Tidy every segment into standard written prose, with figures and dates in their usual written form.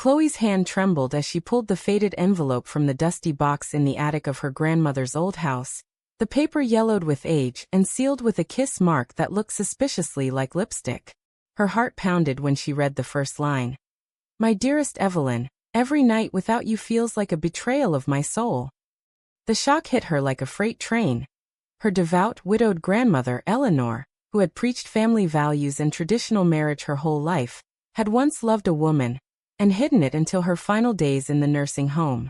Chloe's hand trembled as she pulled the faded envelope from the dusty box in the attic of her grandmother's old house. The paper yellowed with age and sealed with a kiss mark that looked suspiciously like lipstick. Her heart pounded when she read the first line. My dearest Evelyn, every night without you feels like a betrayal of my soul. The shock hit her like a freight train. Her devout, widowed grandmother, Eleanor, who had preached family values and traditional marriage her whole life, had once loved a woman, and hidden it until her final days in the nursing home.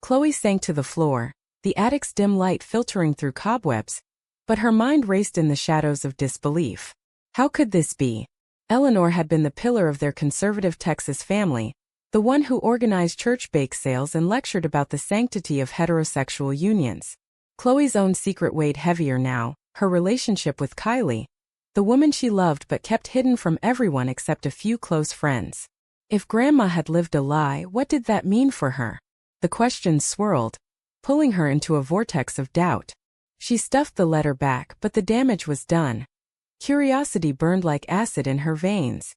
Chloe sank to the floor, the attic's dim light filtering through cobwebs, but her mind raced in the shadows of disbelief. How could this be? Eleanor had been the pillar of their conservative Texas family, the one who organized church bake sales and lectured about the sanctity of heterosexual unions. Chloe's own secret weighed heavier now, her relationship with Kylie, the woman she loved but kept hidden from everyone except a few close friends. If Grandma had lived a lie, what did that mean for her? The questions swirled, pulling her into a vortex of doubt. She stuffed the letter back, but the damage was done. Curiosity burned like acid in her veins.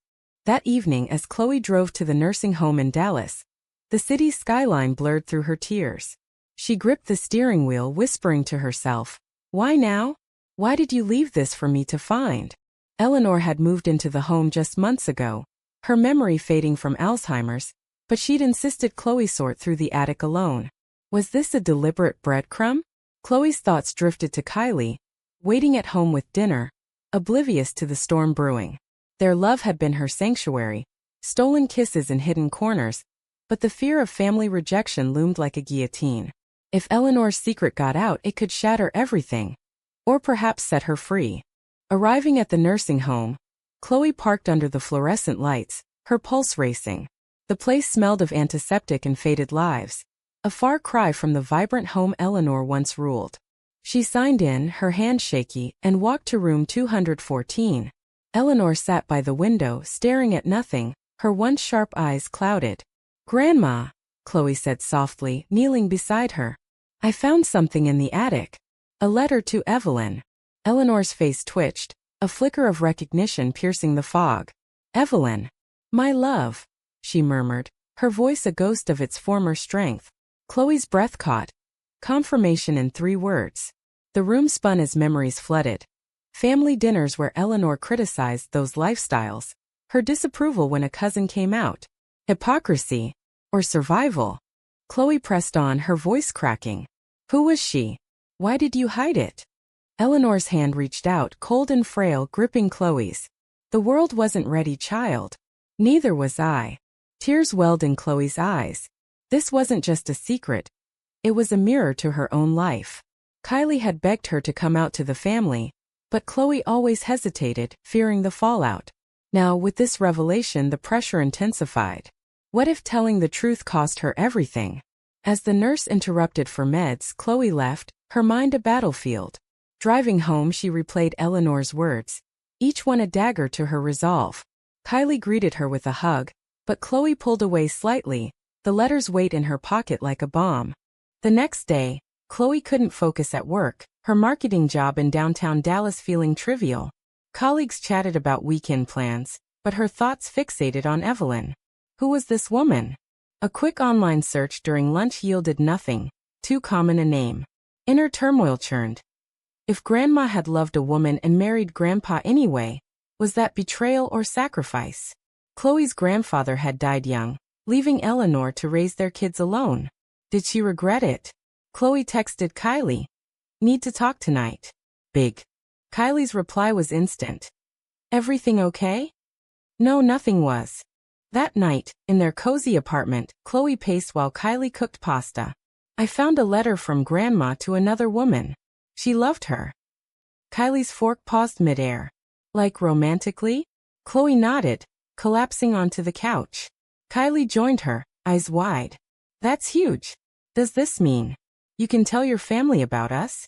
That evening, as Chloe drove to the nursing home in Dallas, the city's skyline blurred through her tears. She gripped the steering wheel, whispering to herself, "Why now? Why did you leave this for me to find?" Eleanor had moved into the home just months ago, her memory fading from Alzheimer's, but she'd insisted Chloe sort through the attic alone. Was this a deliberate breadcrumb? Chloe's thoughts drifted to Kylie, waiting at home with dinner, oblivious to the storm brewing. Their love had been her sanctuary, stolen kisses in hidden corners, but the fear of family rejection loomed like a guillotine. If Eleanor's secret got out, it could shatter everything, or perhaps set her free. Arriving at the nursing home, Chloe parked under the fluorescent lights, her pulse racing. The place smelled of antiseptic and faded lives, a far cry from the vibrant home Eleanor once ruled. She signed in, her hand shaky, and walked to room 214. Eleanor sat by the window, staring at nothing, her once sharp eyes clouded. "Grandma," Chloe said softly, kneeling beside her. "I found something in the attic. A letter to Evelyn." Eleanor's face twitched, a flicker of recognition piercing the fog. "Evelyn. My love," she murmured, her voice a ghost of its former strength. Chloe's breath caught. Confirmation in 3 words. The room spun as memories flooded. Family dinners where Eleanor criticized those lifestyles. Her disapproval when a cousin came out. Hypocrisy. Or survival. Chloe pressed on, her voice cracking. Who was she? Why did you hide it? Eleanor's hand reached out, cold and frail, gripping Chloe's. The world wasn't ready, child. Neither was I. Tears welled in Chloe's eyes. This wasn't just a secret. It was a mirror to her own life. Kylie had begged her to come out to the family, but Chloe always hesitated, fearing the fallout. Now, with this revelation, the pressure intensified. What if telling the truth cost her everything? As the nurse interrupted for meds, Chloe left, her mind a battlefield. Driving home, she replayed Eleanor's words, each one a dagger to her resolve. Kylie greeted her with a hug, but Chloe pulled away slightly, the letter's weight in her pocket like a bomb. The next day, Chloe couldn't focus at work, her marketing job in downtown Dallas feeling trivial. Colleagues chatted about weekend plans, but her thoughts fixated on Evelyn. Who was this woman? A quick online search during lunch yielded nothing, too common a name. Inner turmoil churned. If Grandma had loved a woman and married Grandpa anyway, was that betrayal or sacrifice? Chloe's grandfather had died young, leaving Eleanor to raise their kids alone. Did she regret it? Chloe texted Kylie. Need to talk tonight. Big. Kylie's reply was instant. Everything okay? No, nothing was. That night, in their cozy apartment, Chloe paced while Kylie cooked pasta. I found a letter from Grandma to another woman. She loved her. Kylie's fork paused midair. Like romantically? Chloe nodded, collapsing onto the couch. Kylie joined her, eyes wide. That's huge. Does this mean you can tell your family about us?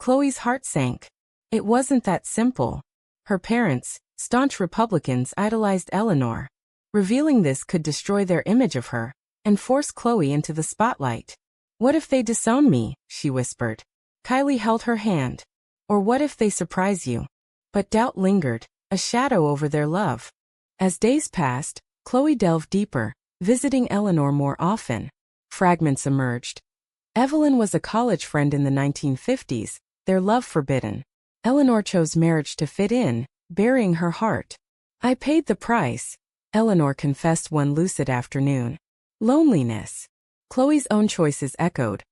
Chloe's heart sank. It wasn't that simple. Her parents, staunch Republicans, idolized Eleanor. Revealing this could destroy their image of her and force Chloe into the spotlight. What if they disown me? She whispered. Kylie held her hand. Or what if they surprise you? But doubt lingered, a shadow over their love. As days passed, Chloe delved deeper, visiting Eleanor more often. Fragments emerged. Evelyn was a college friend in the 1950s, their love forbidden. Eleanor chose marriage to fit in, burying her heart. I paid the price, Eleanor confessed one lucid afternoon. Loneliness. Chloe's own choices echoed.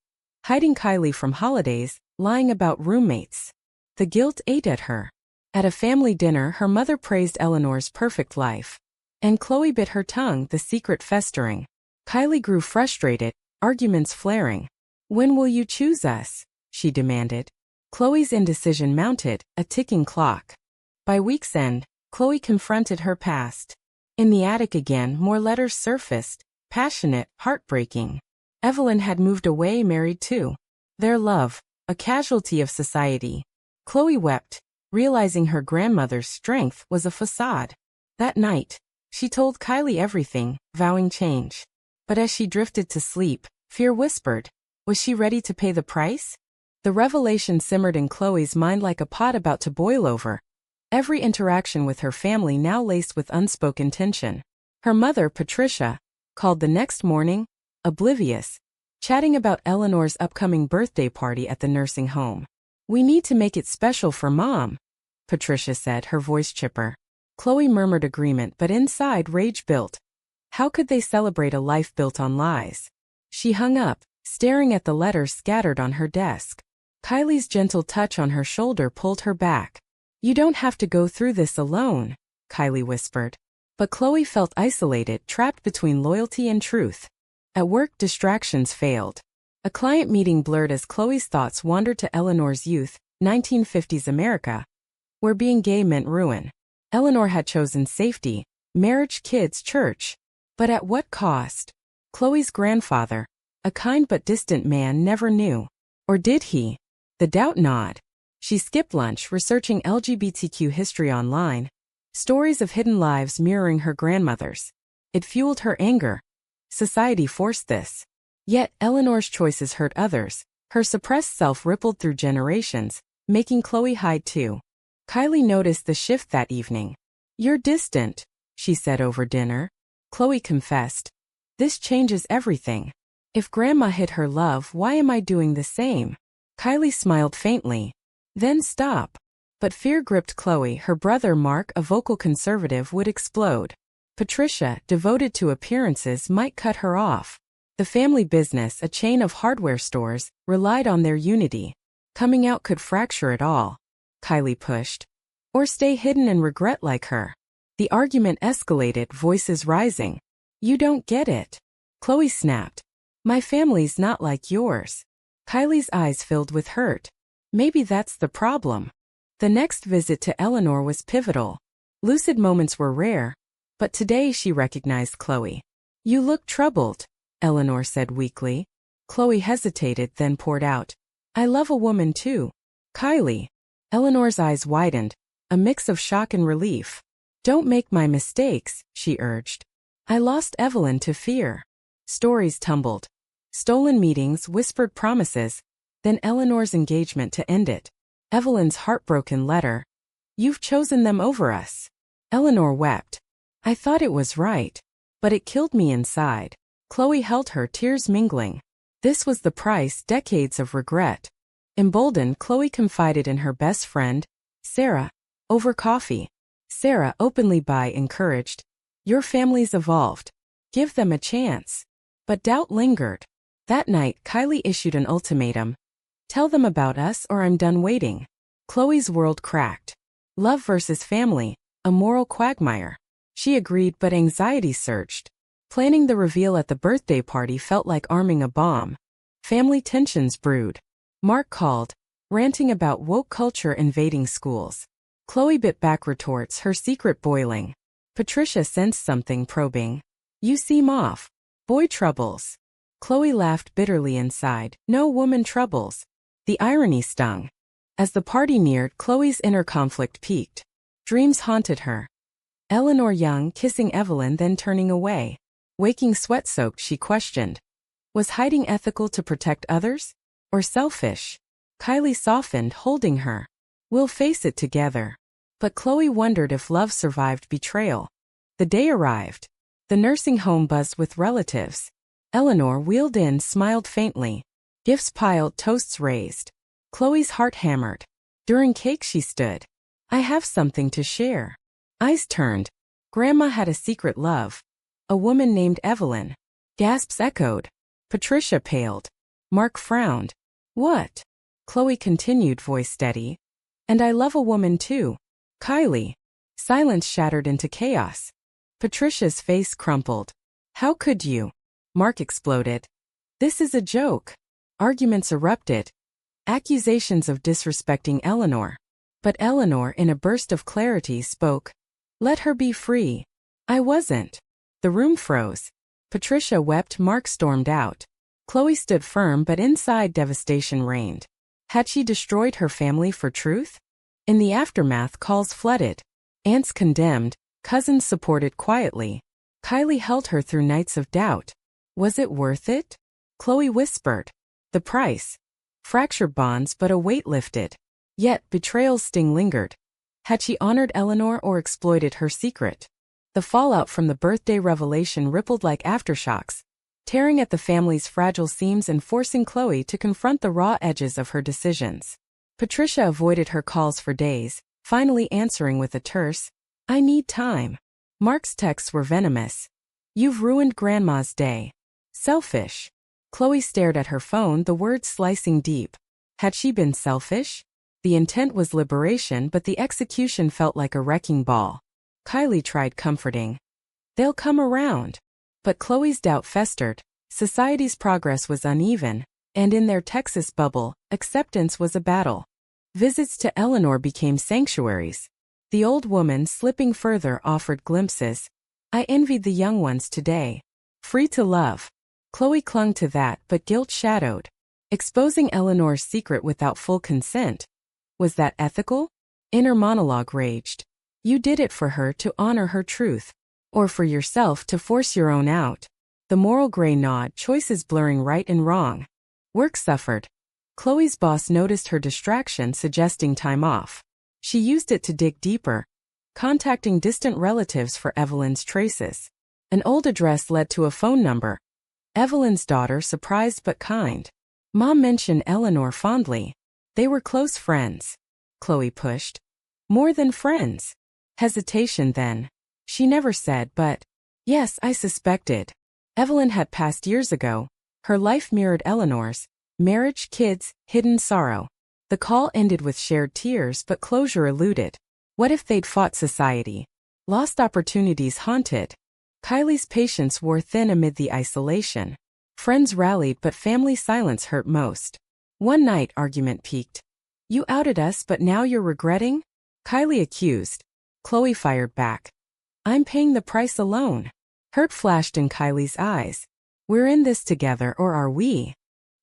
Hiding Kylie from holidays, lying about roommates. The guilt ate at her. At a family dinner, her mother praised Eleanor's perfect life. And Chloe bit her tongue, the secret festering. Kylie grew frustrated, arguments flaring. When will you choose us? She demanded. Chloe's indecision mounted, a ticking clock. By week's end, Chloe confronted her past. In the attic again, more letters surfaced, passionate, heartbreaking. Evelyn had moved away, married too. Their love, a casualty of society. Chloe wept, realizing her grandmother's strength was a facade. That night, she told Kylie everything, vowing change. But as she drifted to sleep, fear whispered. Was she ready to pay the price? The revelation simmered in Chloe's mind like a pot about to boil over. Every interaction with her family now laced with unspoken tension. Her mother, Patricia, called the next morning, oblivious, chatting about Eleanor's upcoming birthday party at the nursing home. We need to make it special for Mom, Patricia said, her voice chipper. Chloe murmured agreement, but inside rage built. How could they celebrate a life built on lies? She hung up, staring at the letters scattered on her desk. Kylie's gentle touch on her shoulder pulled her back. You don't have to go through this alone, Kylie whispered. But Chloe felt isolated, trapped between loyalty and truth. At work, distractions failed. A client meeting blurred as Chloe's thoughts wandered to Eleanor's youth, 1950s America, where being gay meant ruin. Eleanor had chosen safety, marriage, kids, church. But at what cost? Chloe's grandfather, a kind but distant man, never knew. Or did he? The doubt gnawed. She skipped lunch, researching LGBTQ history online. Stories of hidden lives mirroring her grandmother's. It fueled her anger. Society forced this. Yet Eleanor's choices hurt others. Her suppressed self rippled through generations, making Chloe hide too. Kylie noticed the shift that evening. You're distant, she said over dinner. Chloe confessed. This changes everything. If Grandma hid her love, why am I doing the same? Kylie smiled faintly. Then stop. But fear gripped Chloe. Her brother Mark, a vocal conservative, would explode. Patricia, devoted to appearances, might cut her off. The family business, a chain of hardware stores, relied on their unity. Coming out could fracture it all. Kylie pushed. Or stay hidden and regret like her. The argument escalated, voices rising. You don't get it. Chloe snapped. My family's not like yours. Kylie's eyes filled with hurt. Maybe that's the problem. The next visit to Eleanor was pivotal. Lucid moments were rare, but today she recognized Chloe. You look troubled, Eleanor said weakly. Chloe hesitated, then poured out. I love a woman too. Kylie. Eleanor's eyes widened, a mix of shock and relief. Don't make my mistakes, she urged. I lost Evelyn to fear. Stories tumbled. Stolen meetings, whispered promises, then Eleanor's engagement to end it. Evelyn's heartbroken letter. You've chosen them over us. Eleanor wept. I thought it was right. But it killed me inside. Chloe held her, tears mingling. This was the price, decades of regret. Emboldened, Chloe confided in her best friend, Sarah, over coffee. Sarah, openly encouraged. Your family's evolved. Give them a chance. But doubt lingered. That night, Kylie issued an ultimatum. Tell them about us or I'm done waiting. Chloe's world cracked. Love versus family, a moral quagmire. She agreed, but anxiety surged. Planning the reveal at the birthday party felt like arming a bomb. Family tensions brewed. Mark called, ranting about woke culture invading schools. Chloe bit back retorts, her secret boiling. Patricia sensed something, probing. You seem off. Boy troubles. Chloe laughed bitterly inside. No woman troubles. The irony stung. As the party neared, Chloe's inner conflict peaked. Dreams haunted her. Eleanor young, kissing Evelyn, then turning away. Waking sweat-soaked, she questioned. Was hiding ethical to protect others? Or selfish? Kylie softened, holding her. We'll face it together. But Chloe wondered if love survived betrayal. The day arrived. The nursing home buzzed with relatives. Eleanor wheeled in, smiled faintly. Gifts piled, toasts raised. Chloe's heart hammered. During cake she stood. I have something to share. Eyes turned. Grandma had a secret love. A woman named Evelyn. Gasps echoed. Patricia paled. Mark frowned. What? Chloe continued, voice steady. And I love a woman too. Kylie. Silence shattered into chaos. Patricia's face crumpled. How could you? Mark exploded. This is a joke. Arguments erupted. Accusations of disrespecting Eleanor. But Eleanor, in a burst of clarity, spoke. Let her be free. I wasn't. The room froze. Patricia wept. Mark stormed out. Chloe stood firm, but inside devastation reigned. Had she destroyed her family for truth? In the aftermath, calls flooded. Aunts condemned, cousins supported quietly. Kylie held her through nights of doubt. Was it worth it? Chloe whispered. The price. Fractured bonds, but a weight lifted. Yet betrayal's sting lingered. Had she honored Eleanor or exploited her secret? The fallout from the birthday revelation rippled like aftershocks, tearing at the family's fragile seams and forcing Chloe to confront the raw edges of her decisions. Patricia avoided her calls for days, finally answering with a terse, I need time. Mark's texts were venomous. You've ruined Grandma's day. Selfish. Chloe stared at her phone, the words slicing deep. Had she been selfish? The intent was liberation, but the execution felt like a wrecking ball. Kylie tried comforting. They'll come around. But Chloe's doubt festered. Society's progress was uneven, and in their Texas bubble, acceptance was a battle. Visits to Eleanor became sanctuaries. The old woman, slipping further, offered glimpses. I envied the young ones today. Free to love. Chloe clung to that, but guilt shadowed. Exposing Eleanor's secret without full consent. Was that ethical? Inner monologue raged. You did it for her to honor her truth. Or for yourself to force your own out. The moral gray gnawed, choices blurring right and wrong. Work suffered. Chloe's boss noticed her distraction, suggesting time off. She used it to dig deeper, contacting distant relatives for Evelyn's traces. An old address led to a phone number. Evelyn's daughter, surprised but kind. Mom mentioned Eleanor fondly. They were close friends. Chloe pushed. More than friends. Hesitation then. She never said, but, yes, I suspected. Evelyn had passed years ago. Her life mirrored Eleanor's. Marriage, kids, hidden sorrow. The call ended with shared tears, but closure eluded. What if they'd fought society? Lost opportunities haunted. Kylie's patience wore thin amid the isolation. Friends rallied, but family silence hurt most. One night, argument peaked. You outed us, but now you're regretting? Kylie accused. Chloe fired back. I'm paying the price alone. Hurt flashed in Kylie's eyes. We're in this together, or are we?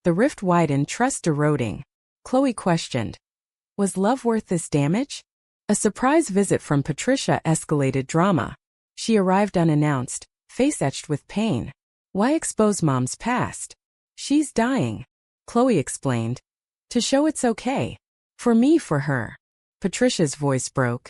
The rift widened, trust eroding. Chloe questioned. Was love worth this damage? A surprise visit from Patricia escalated drama. She arrived unannounced, face etched with pain. Why expose Mom's past? She's dying. Chloe explained. To show it's okay. For me, for her. Patricia's voice broke.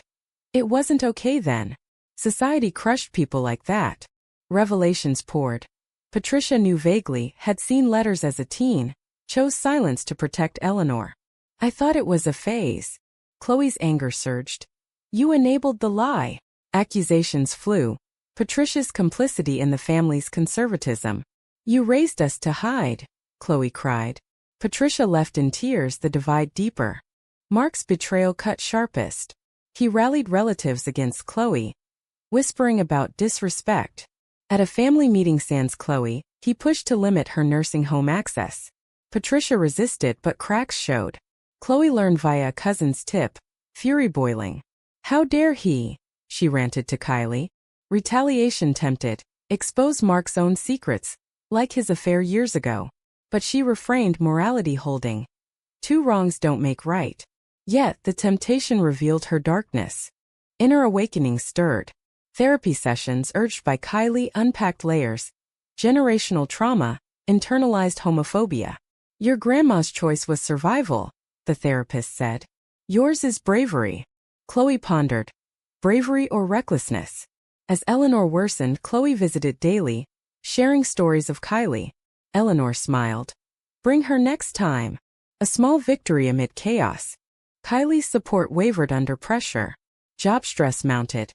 It wasn't okay then. Society crushed people like that. Revelations poured. Patricia knew vaguely, had seen letters as a teen, chose silence to protect Eleanor. I thought it was a phase. Chloe's anger surged. You enabled the lie. Accusations flew. Patricia's complicity in the family's conservatism. You raised us to hide, Chloe cried. Patricia left in tears, the divide deeper. Mark's betrayal cut sharpest. He rallied relatives against Chloe, whispering about disrespect. At a family meeting sans Chloe, he pushed to limit her nursing home access. Patricia resisted, but cracks showed. Chloe learned via a cousin's tip, fury boiling. How dare he? She ranted to Kylie. Retaliation tempted, expose Mark's own secrets, like his affair years ago. But she refrained, morality holding. Two wrongs don't make right. Yet the temptation revealed her darkness. Inner awakening stirred. Therapy sessions urged by Kylie unpacked layers. Generational trauma, internalized homophobia. Your grandma's choice was survival, the therapist said. Yours is bravery. Chloe pondered. Bravery or recklessness? As Eleanor worsened, Chloe visited daily, sharing stories of Kylie. Eleanor smiled. Bring her next time. A small victory amid chaos. Kylie's support wavered under pressure. Job stress mounted.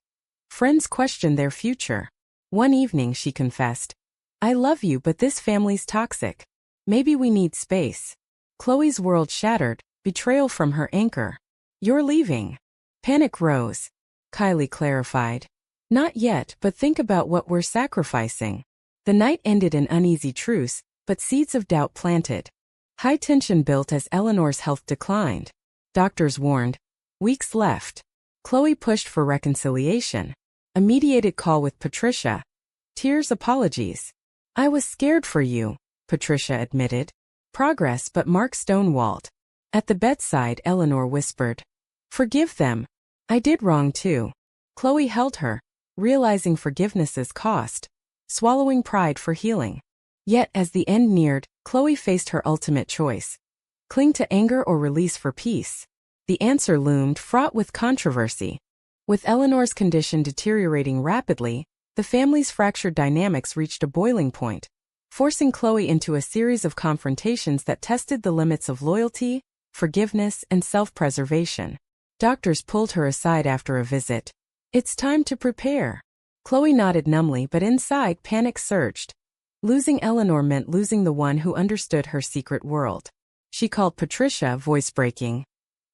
Friends questioned their future. One evening she confessed, I love you, but this family's toxic. Maybe we need space. Chloe's world shattered, betrayal from her anchor. You're leaving. Panic rose. Kylie clarified. Not yet, but think about what we're sacrificing. The night ended in uneasy truce, but seeds of doubt planted. High tension built as Eleanor's health declined. Doctors warned. Weeks left. Chloe pushed for reconciliation. A mediated call with Patricia. Tears, apologies. I was scared for you, Patricia admitted. Progress, but Mark stonewalled. At the bedside, Eleanor whispered. Forgive them. I did wrong too. Chloe held her, realizing forgiveness's cost. Swallowing pride for healing. Yet as the end neared, Chloe faced her ultimate choice. Cling to anger or release for peace. The answer loomed, fraught with controversy. With Eleanor's condition deteriorating rapidly, the family's fractured dynamics reached a boiling point, forcing Chloe into a series of confrontations that tested the limits of loyalty, forgiveness, and self-preservation. Doctors pulled her aside after a visit. It's time to prepare. Chloe nodded numbly, but inside panic surged. Losing Eleanor meant losing the one who understood her secret world. She called Patricia, voice breaking.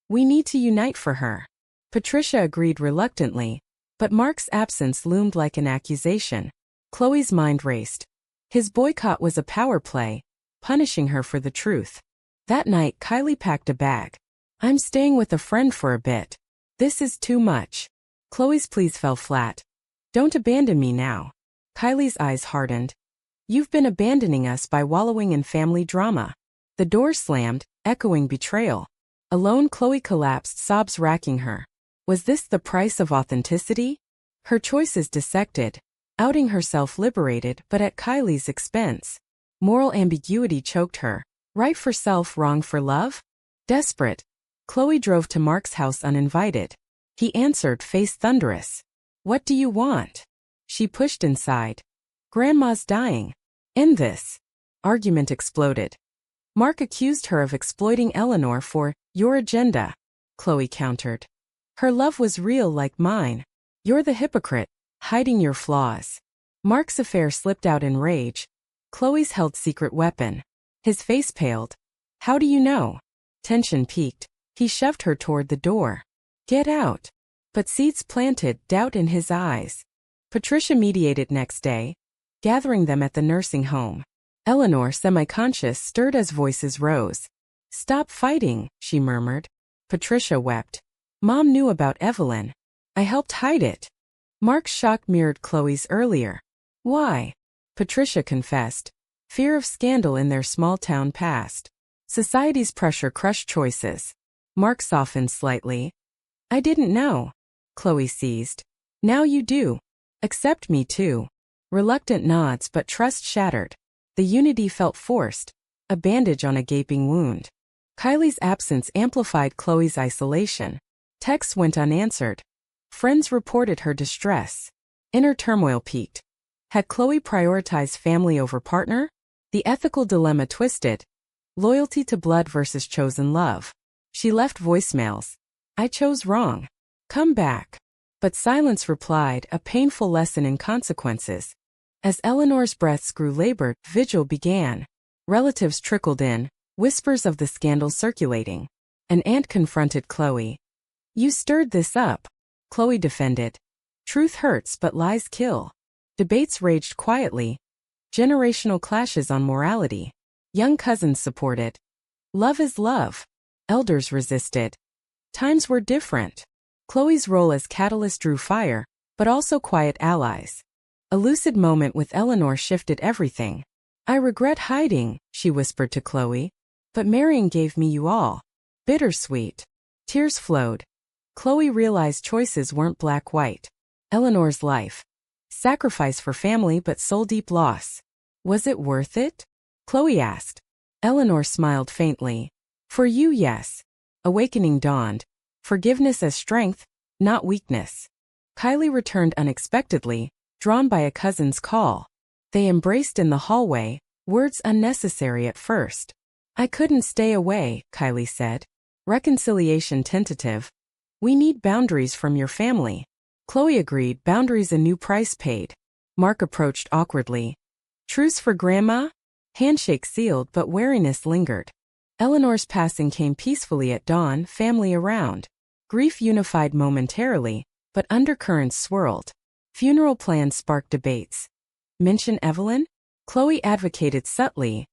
We need to unite for her. Patricia agreed reluctantly, but Mark's absence loomed like an accusation. Chloe's mind raced. His boycott was a power play, punishing her for the truth. That night, Kylie packed a bag. I'm staying with a friend for a bit. This is too much. Chloe's pleas fell flat. Don't abandon me now. Kylie's eyes hardened. You've been abandoning us by wallowing in family drama. The door slammed, echoing betrayal. Alone, Chloe collapsed, sobs racking her. Was this the price of authenticity? Her choices dissected, outing herself liberated but at Kylie's expense. Moral ambiguity choked her. Right for self, wrong for love? Desperate, Chloe drove to Mark's house uninvited. He answered, face thunderous. What do you want? She pushed inside. Grandma's dying. End this. Argument exploded. Mark accused her of exploiting Eleanor for your agenda. Chloe countered. Her love was real like mine. You're the hypocrite, hiding your flaws. Mark's affair slipped out in rage. Chloe's held secret weapon. His face paled. How do you know? Tension peaked. He shoved her toward the door. Get out. But seeds planted doubt in his eyes. Patricia mediated next day, gathering them at the nursing home. Eleanor, semi-conscious, stirred as voices rose. Stop fighting, she murmured. Patricia wept. Mom knew about Evelyn. I helped hide it. Mark's shock mirrored Chloe's earlier. Why? Patricia confessed. Fear of scandal in their small-town past. Society's pressure crushed choices. Mark softened slightly. I didn't know. Chloe seized. Now you do. Accept me too. Reluctant nods, but trust shattered. The unity felt forced, a bandage on a gaping wound. Kylie's absence amplified Chloe's isolation. Texts went unanswered. Friends reported her distress. Inner turmoil peaked. Had Chloe prioritized family over partner? The ethical dilemma twisted. Loyalty to blood versus chosen love. She left voicemails. I chose wrong. Come back. But silence replied, a painful lesson in consequences. As Eleanor's breaths grew labored, vigil began. Relatives trickled in, whispers of the scandal circulating. An aunt confronted Chloe. You stirred this up. Chloe defended. Truth hurts but lies kill. Debates raged quietly. Generational clashes on morality. Young cousins supported. Love is love. Elders resisted. Times were different. Chloe's role as catalyst drew fire, but also quiet allies. A lucid moment with Eleanor shifted everything. I regret hiding, she whispered to Chloe. But marrying gave me you all. Bittersweet. Tears flowed. Chloe realized choices weren't black-white. Eleanor's life. Sacrifice for family but soul-deep loss. Was it worth it? Chloe asked. Eleanor smiled faintly. For you, yes. Awakening dawned. Forgiveness as strength, not weakness. Kylie returned unexpectedly, drawn by a cousin's call. They embraced in the hallway, words unnecessary at first. "I couldn't stay away," Kylie said. Reconciliation tentative. "We need boundaries from your family." Chloe agreed, boundaries a new price paid. Mark approached awkwardly. "Truce for Grandma?" Handshake sealed, but wariness lingered. Eleanor's passing came peacefully at dawn, family around. Grief unified momentarily, but undercurrents swirled. Funeral plans sparked debates. Mention Evelyn? Chloe advocated subtly.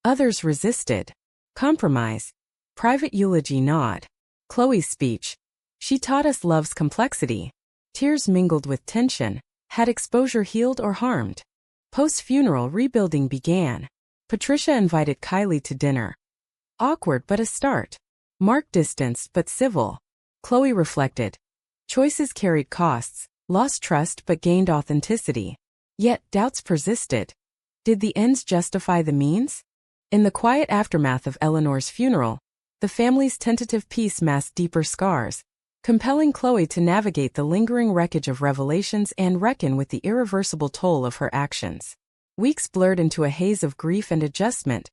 Others resisted. Compromise. Private eulogy nod. Chloe's speech. "She taught us love's complexity." Tears mingled with tension. Had exposure healed or harmed? Post-funeral rebuilding began. Patricia invited Kylie to dinner. Awkward but a start. Mark distanced but civil. Chloe reflected. Choices carried costs, lost trust but gained authenticity. Yet doubts persisted. Did the ends justify the means? In the quiet aftermath of Eleanor's funeral, the family's tentative peace masked deeper scars, compelling Chloe to navigate the lingering wreckage of revelations and reckon with the irreversible toll of her actions. Weeks blurred into a haze of grief and adjustment.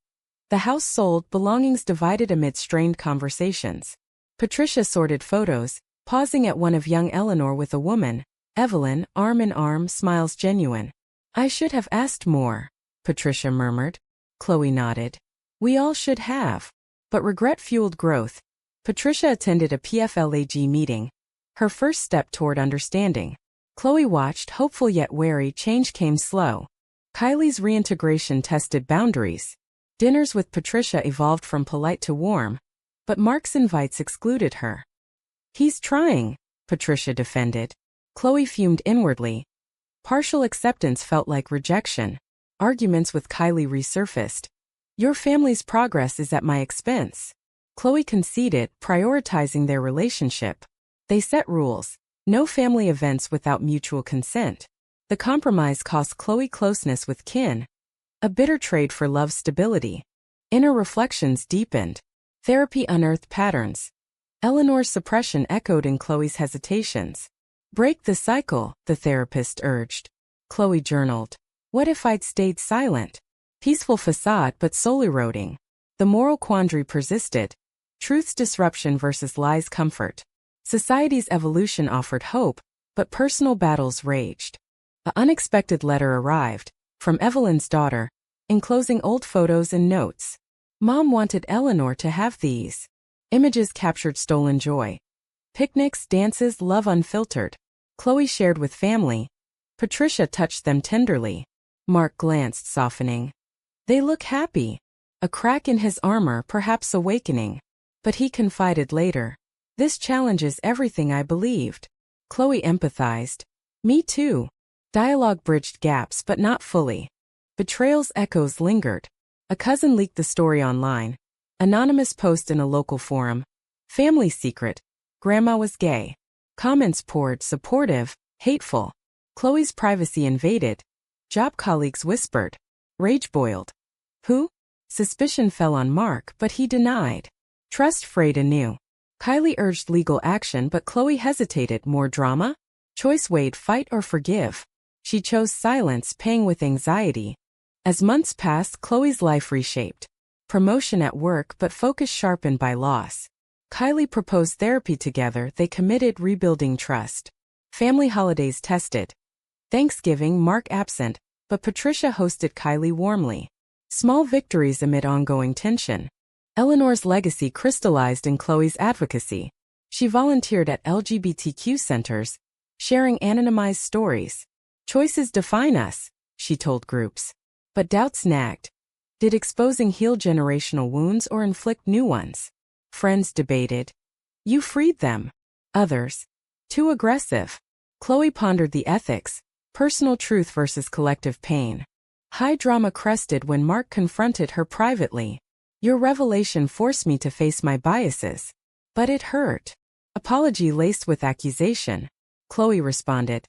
The house sold, belongings divided amid strained conversations. Patricia sorted photos, pausing at one of young Eleanor with a woman, Evelyn, arm in arm, smiles genuine. "I should have asked more," Patricia murmured. Chloe nodded. "We all should have." But regret fueled growth. Patricia attended a PFLAG meeting, her first step toward understanding. Chloe watched, hopeful yet wary. Change came slow. Kylie's reintegration tested boundaries. Dinners with Patricia evolved from polite to warm, but Mark's invites excluded her. "He's trying," Patricia defended. Chloe fumed inwardly. Partial acceptance felt like rejection. Arguments with Kylie resurfaced. "Your family's progress is at my expense." Chloe conceded, prioritizing their relationship. They set rules. No family events without mutual consent. The compromise cost Chloe closeness with kin. A bitter trade for love's stability. Inner reflections deepened. Therapy unearthed patterns. Eleanor's suppression echoed in Chloe's hesitations. "Break the cycle," the therapist urged. Chloe journaled. "What if I'd stayed silent?" Peaceful facade but soul eroding. The moral quandary persisted. Truth's disruption versus lies' comfort. Society's evolution offered hope, but personal battles raged. An unexpected letter arrived, from Evelyn's daughter, enclosing old photos and notes. Mom wanted Eleanor to have these. Images captured stolen joy. Picnics, dances, love unfiltered. Chloe shared with family. Patricia touched them tenderly. Mark glanced, softening. "They look happy." A crack in his armor, perhaps awakening. But he confided later. "This challenges everything I believed." Chloe empathized. "Me too." Dialogue bridged gaps but not fully. Betrayal's echoes lingered. A cousin leaked the story online. Anonymous post in a local forum. Family secret. Grandma was gay. Comments poured, supportive, hateful. Chloe's privacy invaded. Job colleagues whispered. Rage boiled. Who? Suspicion fell on Mark, but he denied. Trust frayed anew. Kylie urged legal action, but Chloe hesitated. More drama? Choice weighed, fight or forgive. She chose silence, paying with anxiety. As months passed, Chloe's life reshaped. Promotion at work, but focus sharpened by loss. Kylie proposed therapy together. They committed, rebuilding trust. Family holidays tested. Thanksgiving, Mark absent, but Patricia hosted Kylie warmly. Small victories amid ongoing tension. Eleanor's legacy crystallized in Chloe's advocacy. She volunteered at LGBTQ centers, sharing anonymized stories. Choices define us, she told groups. But doubts nagged. Did exposing heal generational wounds or inflict new ones? Friends debated. You freed them. Others. Too aggressive. Chloe pondered the ethics, personal truth versus collective pain. High drama crested when Mark confronted her privately. Your revelation forced me to face my biases. But it hurt. Apology laced with accusation. Chloe responded.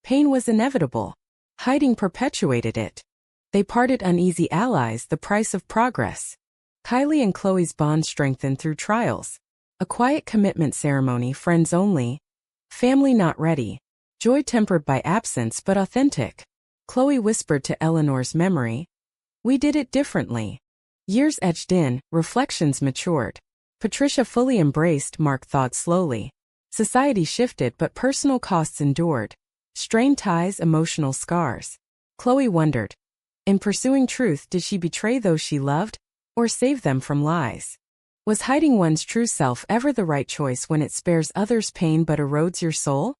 Pain was inevitable. Hiding perpetuated it. They parted uneasy allies, the price of progress. Kylie and Chloe's bond strengthened through trials. A quiet commitment ceremony, friends only. Family not ready. joy tempered by absence but authentic. Chloe whispered to Eleanor's memory. We did it differently. Years etched in, reflections matured. Patricia fully embraced, Mark thought slowly. Society shifted but personal costs endured. Strained ties, emotional scars. Chloe wondered. In pursuing truth, did she betray those she loved, or save them from lies? Was hiding one's true self ever the right choice when it spares others pain but erodes your soul?